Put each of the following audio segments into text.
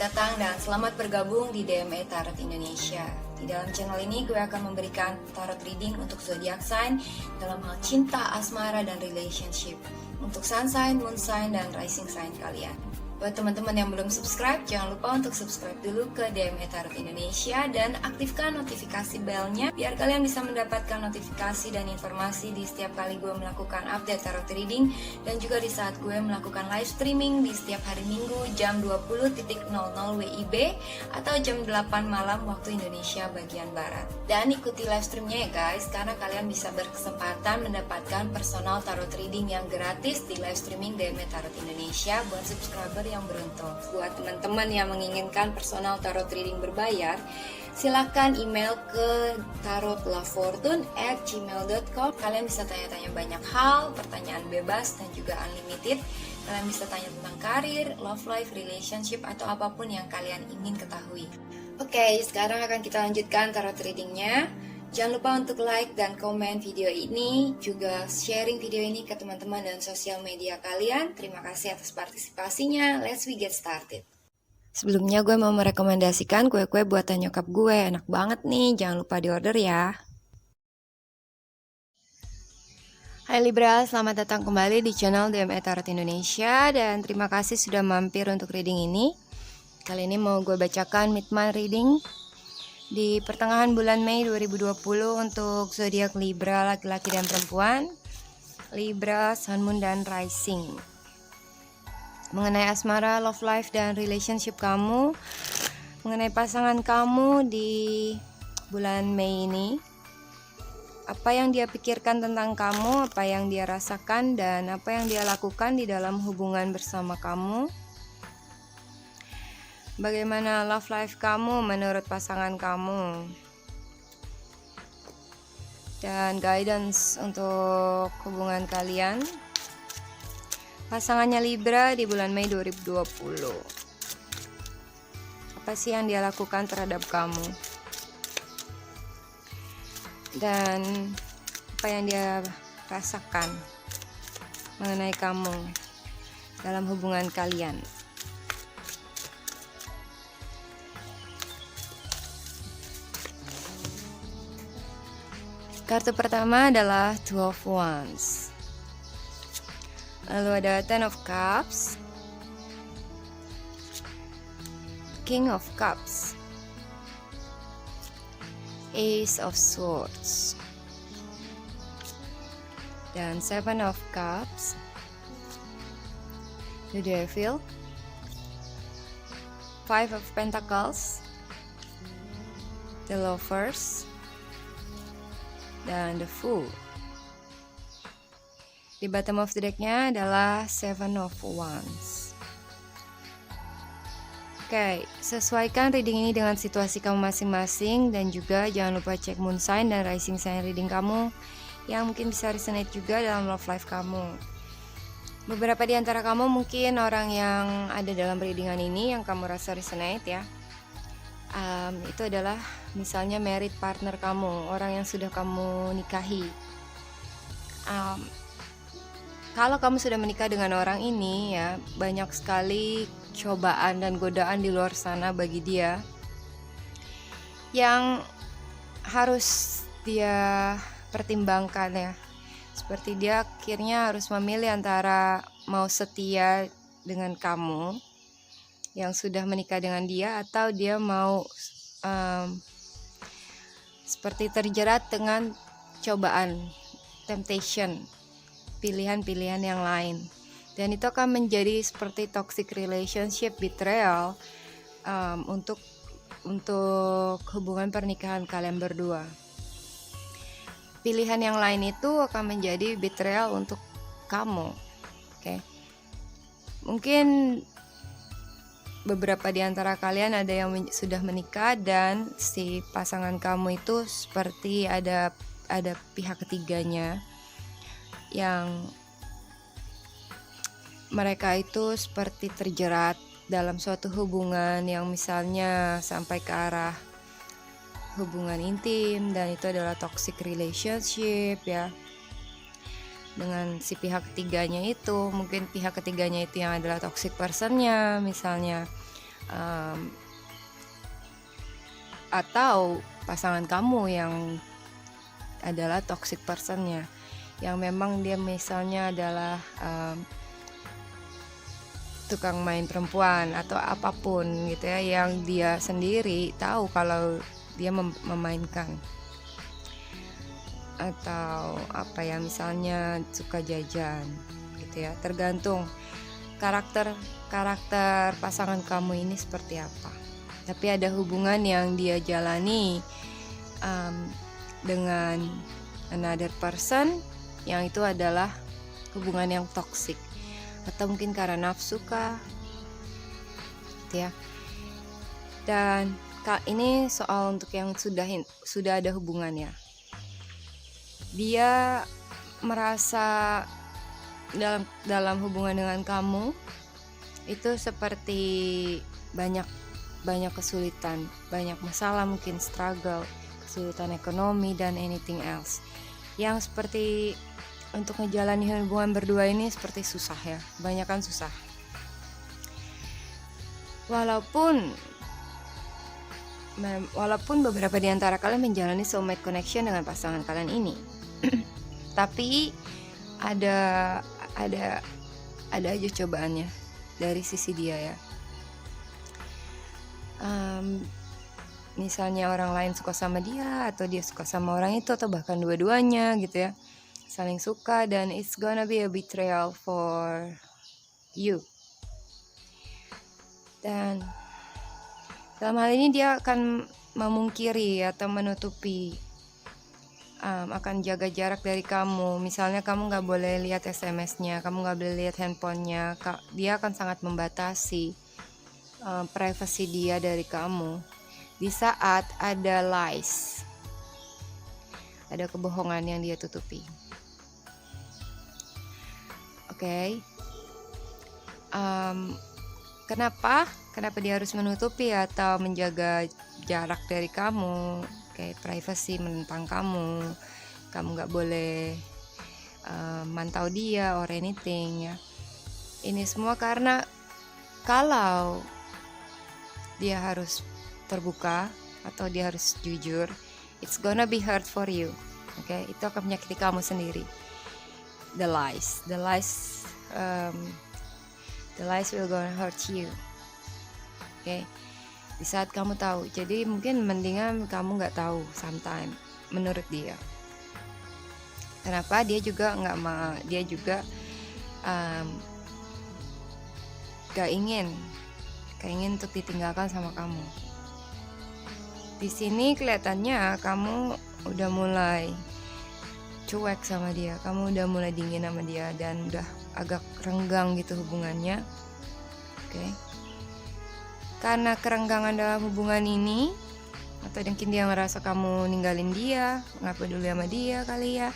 datang dan selamat bergabung di DME Tarot Indonesia. Di dalam channel ini gue akan memberikan tarot reading untuk zodiac sign dalam hal cinta, asmara, dan relationship. Untuk sun sign, moon sign, dan rising sign kalian. Buat teman-teman yang belum subscribe, jangan lupa untuk subscribe dulu ke DME Tarot Indonesia dan aktifkan notifikasi belnya biar kalian bisa mendapatkan notifikasi dan informasi di setiap kali gue melakukan update tarot reading dan juga di saat gue melakukan live streaming di setiap hari Minggu jam 20.00 WIB atau jam 8 malam waktu Indonesia bagian Barat. Dan ikuti live streamnya ya guys, karena kalian bisa berkesempatan mendapatkan personal tarot reading yang gratis di live streaming DME Tarot Indonesia buat subscriber yang beruntung. Buat teman-teman yang menginginkan personal tarot reading berbayar, silahkan email ke tarotlafortune@gmail.com. Kalian bisa tanya-tanya banyak hal, pertanyaan bebas dan juga unlimited. Kalian bisa tanya tentang karir, love life, relationship, atau apapun yang kalian ingin ketahui. Oke, sekarang akan kita lanjutkan tarot readingnya. Jangan lupa untuk like dan komen video ini, juga sharing video ini ke teman-teman dan sosial media kalian. Terima kasih atas partisipasinya. Let's we get started. Sebelumnya gue mau merekomendasikan kue-kue buatan nyokap gue. Enak banget nih, jangan lupa diorder ya. Hai Libra, selamat datang kembali di channel DME Tarot Indonesia. Dan terima kasih sudah mampir untuk reading ini. Kali ini mau gue bacakan mid-month reading di pertengahan bulan Mei 2020 untuk zodiak Libra laki-laki dan perempuan, Libra, Sun, Moon, dan Rising. Mengenai asmara, love life, dan relationship kamu, mengenai pasangan kamu di bulan Mei ini, apa yang dia pikirkan tentang kamu, apa yang dia rasakan, dan apa yang dia lakukan di dalam hubungan bersama kamu. Bagaimana love life kamu menurut pasangan kamu? Dan guidance untuk hubungan kalian. Pasangannya Libra di bulan Mei 2020. Apa sih yang dia lakukan terhadap kamu? Dan apa yang dia rasakan mengenai kamu dalam hubungan kalian? Kartu pertama adalah Two of Wands. Lalu ada Ten of Cups, King of Cups, Ace of Swords, dan Seven of Cups, The Devil, Five of Pentacles, The Lovers, dan The Fool. Di bottom of the deck-nya adalah Seven of Wands. Oke, sesuaikan reading ini dengan situasi kamu masing-masing dan juga jangan lupa cek moon sign dan rising sign reading kamu yang mungkin bisa resonate juga dalam love life kamu. Beberapa di antara kamu mungkin orang yang ada dalam readingan ini yang kamu rasa resonate ya. Itu adalah misalnya married partner kamu, orang yang sudah kamu nikahi. Kalau kamu sudah menikah dengan orang ini ya, banyak sekali cobaan dan godaan di luar sana bagi dia yang harus dia pertimbangkan ya. Seperti dia akhirnya harus memilih antara mau setia dengan kamu yang sudah menikah dengan dia, atau dia mau seperti terjerat dengan cobaan, temptation, pilihan-pilihan yang lain. Dan itu akan menjadi seperti toxic relationship, betrayal untuk hubungan pernikahan kalian berdua. Pilihan yang lain itu akan menjadi betrayal untuk kamu. Oke. Mungkin beberapa di antara kalian ada yang sudah menikah dan si pasangan kamu itu seperti ada pihak ketiganya yang mereka itu seperti terjerat dalam suatu hubungan yang misalnya sampai ke arah hubungan intim, dan itu adalah toxic relationship ya. dengan si pihak ketiganya itu. Mungkin pihak ketiganya itu yang adalah toxic personnya misalnya, Atau pasangan kamu yang adalah toxic personnya, yang memang dia misalnya adalah tukang main perempuan atau apapun gitu ya, yang dia sendiri tahu kalau dia memainkan, atau apa ya, misalnya suka jajan gitu ya. Tergantung karakter pasangan kamu ini seperti apa. Tapi ada hubungan yang dia jalani dengan another person, yang itu adalah hubungan yang toxic, atau mungkin karena nafsu kah gitu ya. Dan ini soal untuk yang sudah ada hubungannya, dia merasa dalam hubungan dengan kamu itu seperti banyak kesulitan, banyak masalah, mungkin struggle, kesulitan ekonomi dan anything else, yang seperti untuk menjalani hubungan berdua ini seperti susah ya, kebanyakan susah. Walaupun beberapa di antara kalian menjalani soulmate connection dengan pasangan kalian ini, tapi ada aja cobaannya dari sisi dia ya. Misalnya orang lain suka sama dia, atau dia suka sama orang itu, atau bahkan dua-duanya gitu ya, saling suka, dan it's gonna be a betrayal for you. Dan dalam hal ini dia akan memungkiri atau menutupi, akan jaga jarak dari kamu. Misalnya kamu gak boleh lihat SMS-nya, kamu gak boleh lihat handphonenya, dia akan sangat membatasi privasi dia dari kamu di saat ada lies, ada kebohongan yang dia tutupi. Oke. Kenapa dia harus menutupi atau menjaga jarak dari kamu, kayak privacy, menentang kamu gak boleh mantau dia or anything ya. Ini semua karena kalau dia harus terbuka atau dia harus jujur, it's gonna be hard for you. Oke, itu akan menyakiti kamu sendiri. The lies will gonna hurt you. Oke, di saat kamu tahu. Jadi mungkin mendingan kamu nggak tahu sometime, menurut dia. Kenapa? Dia juga gak ingin untuk ditinggalkan sama kamu. Di sini kelihatannya kamu udah mulai cuek sama dia, kamu udah mulai dingin sama dia, dan udah agak renggang gitu hubungannya. Oke. Karena kerenggangan dalam hubungan ini, atau mungkin dia ngerasa kamu ninggalin dia, nggak peduli sama dia kali ya,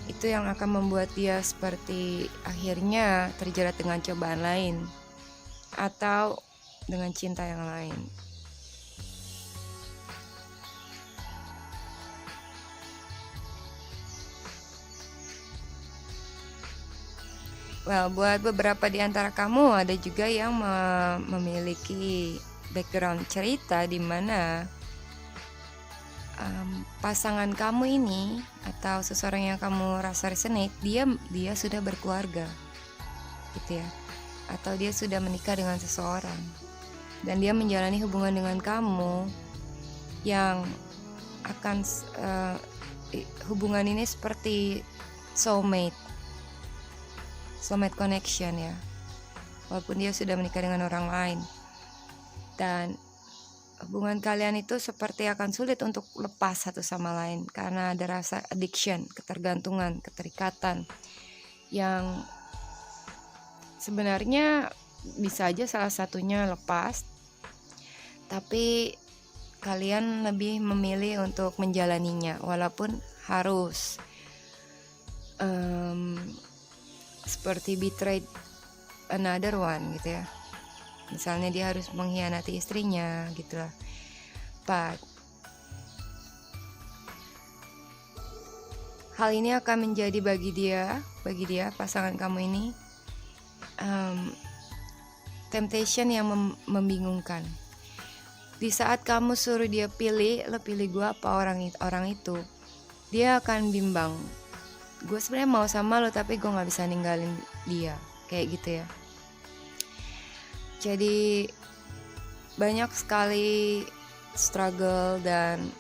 itu yang akan membuat dia seperti akhirnya terjerat dengan cobaan lain atau dengan cinta yang lain. Well, buat beberapa di antara kamu ada juga yang memiliki background cerita di mana pasangan kamu ini atau seseorang yang kamu rasa resonate, dia sudah berkeluarga gitu ya, atau dia sudah menikah dengan seseorang, dan dia menjalani hubungan dengan kamu yang akan hubungan ini seperti soulmate connection ya, walaupun dia sudah menikah dengan orang lain. Dan hubungan kalian itu seperti akan sulit untuk lepas satu sama lain karena ada rasa addiction, ketergantungan, keterikatan yang sebenarnya bisa aja salah satunya lepas, tapi kalian lebih memilih untuk menjalaninya walaupun harus seperti betrayed another one gitu ya. Misalnya dia harus mengkhianati istrinya gitu lah. But hal ini akan menjadi bagi dia pasangan kamu ini temptation yang membingungkan. Di saat kamu suruh dia pilih, lo pilih gue apa orang itu, dia akan bimbang. Gue sebenarnya mau sama lo tapi gue nggak bisa ninggalin dia, kayak gitu ya. Jadi banyak sekali struggle dan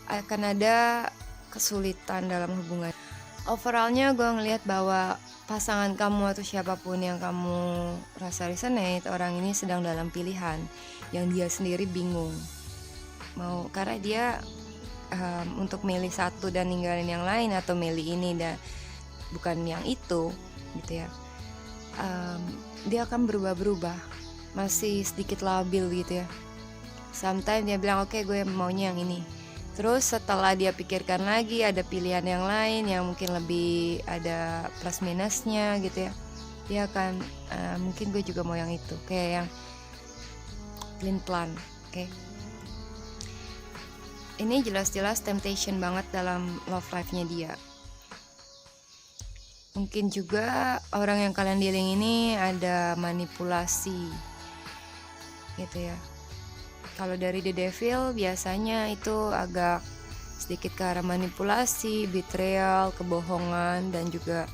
akan ada kesulitan dalam hubungan. Overallnya gue ngelihat bahwa pasangan kamu atau siapapun yang kamu rasa resonate, orang ini sedang dalam pilihan yang dia sendiri bingung mau, karena dia untuk milih satu dan ninggalin yang lain, atau milih ini dan bukan yang itu gitu ya. Dia akan berubah-berubah, masih sedikit labil gitu ya. Sometimes dia bilang oke, gue maunya yang ini, terus setelah dia pikirkan lagi ada pilihan yang lain yang mungkin lebih ada plus minusnya gitu ya, dia akan mungkin gue juga mau yang itu, kayak yang plan. Oke. Ini jelas-jelas temptation banget dalam love life-nya dia. Mungkin juga orang yang kalian dealing ini ada manipulasi gitu ya. Kalau dari The Devil biasanya itu agak sedikit ke arah manipulasi, betrayal, kebohongan, dan juga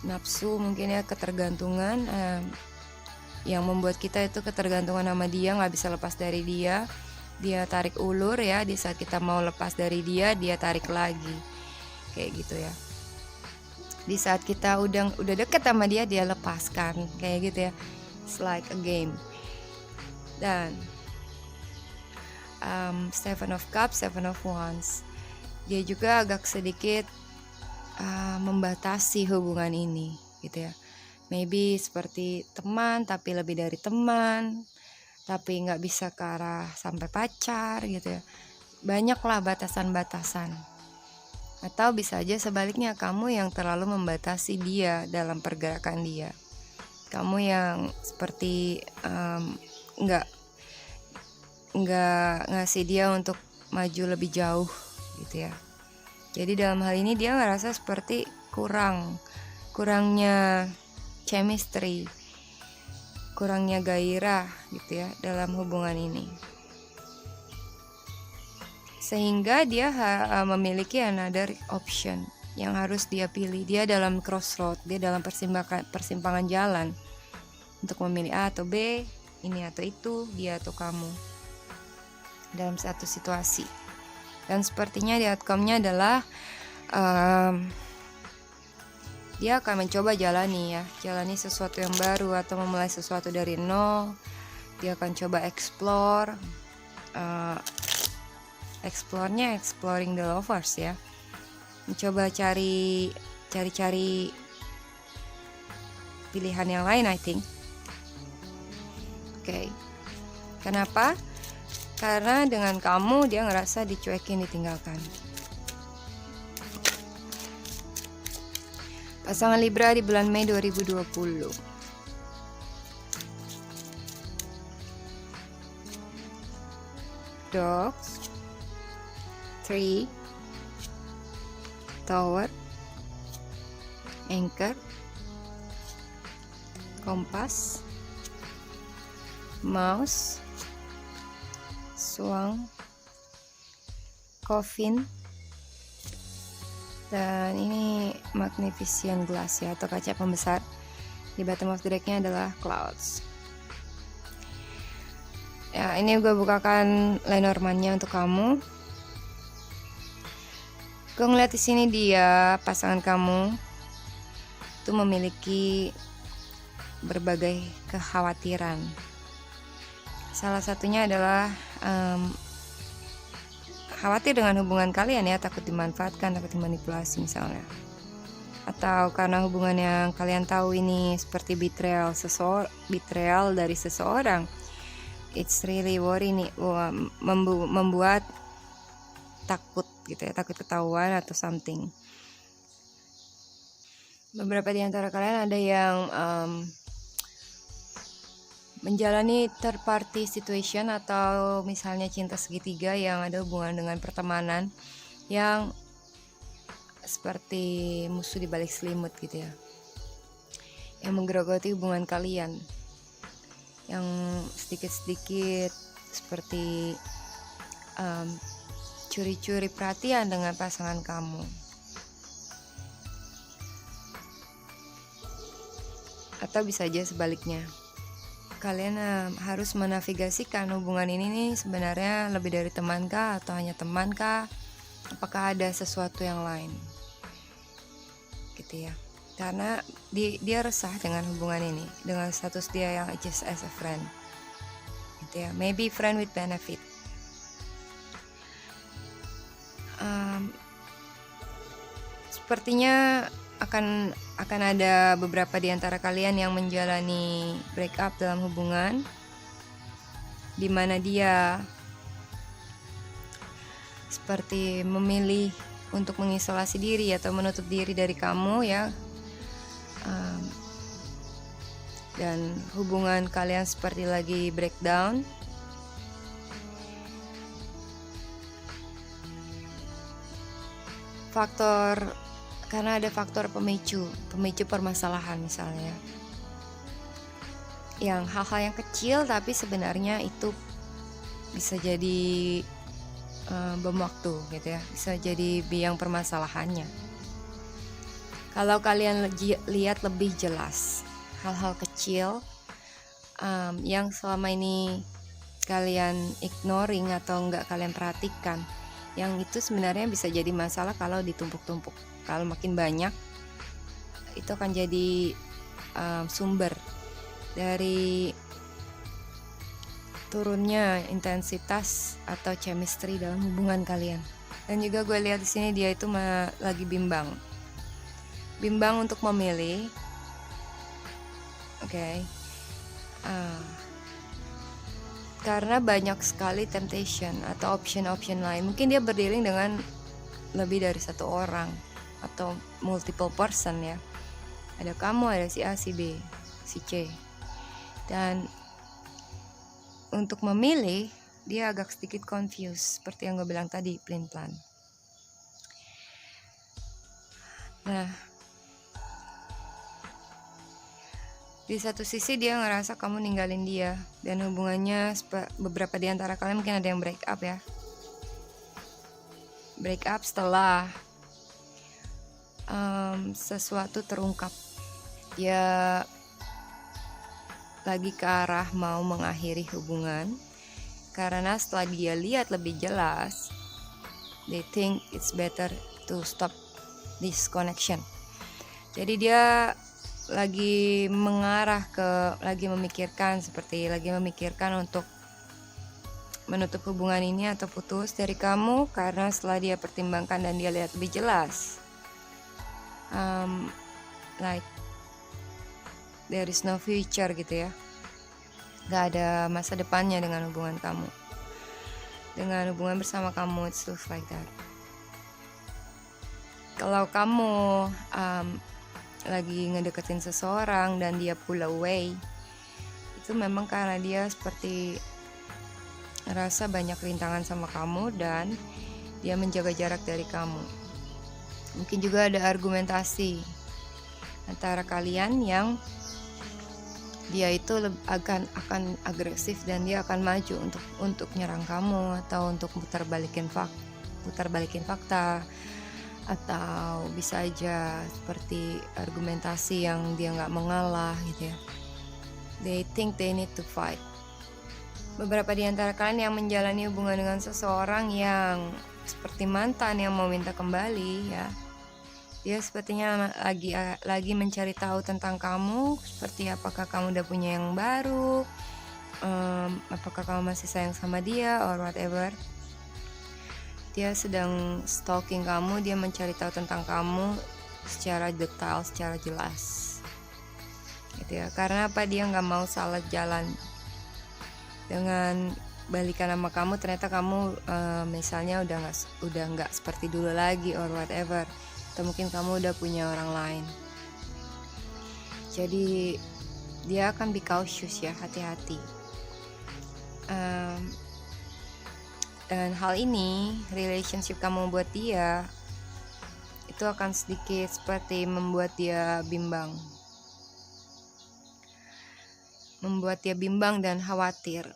nafsu, mungkin ya, ketergantungan, yang membuat kita itu ketergantungan sama dia, nggak bisa lepas dari dia. Dia tarik ulur ya, di saat kita mau lepas dari dia tarik lagi, kayak gitu ya. Di saat kita udah deket sama dia lepaskan, kayak gitu ya. It's like a game. Dan Seven of Cups, Seven of Wands, dia juga agak sedikit membatasi hubungan ini gitu ya. Maybe seperti teman tapi lebih dari teman, tapi nggak bisa ke arah sampai pacar gitu ya. Banyaklah batasan-batasan. Atau bisa aja sebaliknya, kamu yang terlalu membatasi dia dalam pergerakan dia. Kamu yang seperti nggak ngasih dia untuk maju lebih jauh gitu ya. Jadi dalam hal ini dia ngerasa seperti kurangnya chemistry, kurangnya gairah gitu ya dalam hubungan ini, sehingga dia memiliki another option yang harus dia pilih. Dia dalam crossroad, dia dalam persimpangan jalan untuk memilih A atau B, ini atau itu, dia atau kamu dalam satu situasi. Dan sepertinya di outcome-nya adalah dia akan mencoba jalani sesuatu yang baru atau memulai sesuatu dari nol. Dia akan coba exploring the lovers ya, mencoba cari pilihan yang lain, I think. Oke. Kenapa? Karena dengan kamu dia ngerasa dicuekin, ditinggalkan. Pasangan Libra di bulan Mei 2020. Dogs, Tree, Tower, Anchor, Kompas, Mouse, Swan, Coffin, dan ini Magnificent Glass ya, atau kaca pembesar. Di bottom of the deck-nya adalah Clouds. Ya, ini gue bukakan Lenormand-nya untuk kamu. Gue ngeliat di sini dia, pasangan kamu itu memiliki berbagai kekhawatiran. Salah satunya adalah khawatir dengan hubungan kalian ya, takut dimanfaatkan, takut dimanipulasi misalnya. Atau karena hubungan yang kalian tahu ini seperti betrayal dari seseorang. It's really worry nih, membuat takut gitu ya, takut ketahuan atau something. Beberapa di antara kalian ada yang menjalani third party situation, atau misalnya cinta segitiga yang ada hubungan dengan pertemanan yang seperti musuh di balik selimut gitu ya. yang menggerogoti hubungan kalian, yang sedikit-sedikit seperti curi-curi perhatian dengan pasangan kamu. Atau bisa aja sebaliknya, kalian harus menavigasikan hubungan ini nih, sebenarnya lebih dari teman kah atau hanya teman kah, apakah ada sesuatu yang lain gitu ya. Karena dia resah dengan hubungan ini, dengan status dia yang just as a friend gitu ya, maybe friend with benefit. Sepertinya akan ada beberapa di antara kalian yang menjalani break up dalam hubungan, di mana dia seperti memilih untuk mengisolasi diri atau menutup diri dari kamu ya, dan hubungan kalian seperti lagi breakdown. Karena ada faktor pemicu permasalahan misalnya, yang hal-hal yang kecil tapi sebenarnya itu bisa jadi bom waktu gitu ya, bisa jadi biang permasalahannya. Kalau kalian lihat lebih jelas hal-hal kecil yang selama ini kalian ignoring atau enggak kalian perhatikan, yang itu sebenarnya bisa jadi masalah kalau ditumpuk-tumpuk. Kalau makin banyak, itu akan jadi sumber dari turunnya intensitas atau chemistry dalam hubungan kalian. Dan juga gue lihat di sini dia itu lagi bimbang untuk memilih. Karena banyak sekali temptation atau option lain. Mungkin dia berdealing dengan lebih dari satu orang atau multiple person ya. Ada kamu, ada si A, si B, si C. Dan untuk memilih, dia agak sedikit confused, seperti yang gue bilang tadi, plan. Nah, di satu sisi dia ngerasa kamu ninggalin dia, dan hubungannya beberapa di antara kalian mungkin ada yang break up ya. Break up setelah sesuatu terungkap. Dia lagi ke arah mau mengakhiri hubungan, karena setelah dia lihat lebih jelas, they think it's better to stop this connection. Jadi dia lagi memikirkan untuk menutup hubungan ini atau putus dari kamu, karena setelah dia pertimbangkan dan dia lihat lebih jelas, like there is no future gitu ya, gak ada masa depannya dengan hubungan kamu, dengan hubungan bersama kamu. It's looks like that. Kalau kamu lagi ngedeketin seseorang dan dia pull away, itu memang karena dia seperti ngerasa banyak rintangan sama kamu dan dia menjaga jarak dari kamu. Mungkin juga ada argumentasi antara kalian yang dia itu akan agresif dan dia akan maju untuk nyerang kamu atau untuk putar balikin fakta, atau bisa aja seperti argumentasi yang dia nggak mengalah gitu ya. They think they need to fight. Beberapa di antara kalian yang menjalani hubungan dengan seseorang yang seperti mantan yang mau minta kembali ya, dia sepertinya lagi mencari tahu tentang kamu, seperti apakah kamu udah punya yang baru, apakah kamu masih sayang sama dia or whatever. Dia sedang stalking kamu, dia mencari tahu tentang kamu secara detail, secara jelas gitu ya. Karena apa? Dia nggak mau salah jalan dengan balikan sama kamu. Ternyata kamu misalnya udah nggak seperti dulu lagi or whatever, atau mungkin kamu udah punya orang lain. Jadi dia akan be cautious ya, hati-hati. Dengan hal ini, relationship kamu buat dia itu akan sedikit seperti membuat dia bimbang. membuat dia bimbang dan khawatir.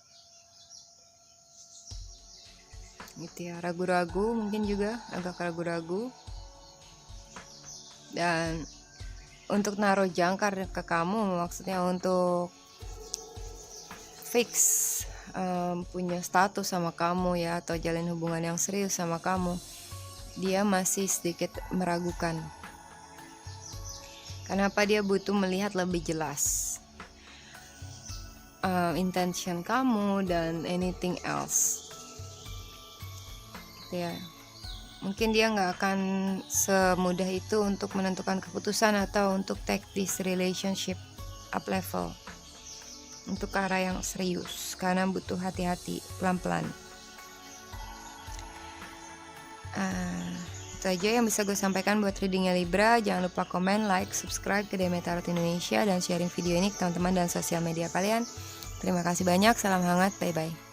Gitu ya, ragu-ragu, mungkin juga agak ragu-ragu. Dan untuk naruh jangkar ke kamu, maksudnya untuk fix punya status sama kamu ya, atau jalin hubungan yang serius sama kamu, dia masih sedikit meragukan. Kenapa? Dia butuh melihat lebih jelas intention kamu dan anything else. Gitu ya. Mungkin dia nggak akan semudah itu untuk menentukan keputusan atau untuk take this relationship up level untuk ke arah yang serius, karena butuh hati-hati, pelan-pelan. Itu aja yang bisa gue sampaikan buat readingnya Libra. Jangan lupa komen, like, subscribe ke DM Tarot Indonesia, dan sharing video ini ke teman-teman dan sosial media kalian. Terima kasih banyak, salam hangat, bye-bye.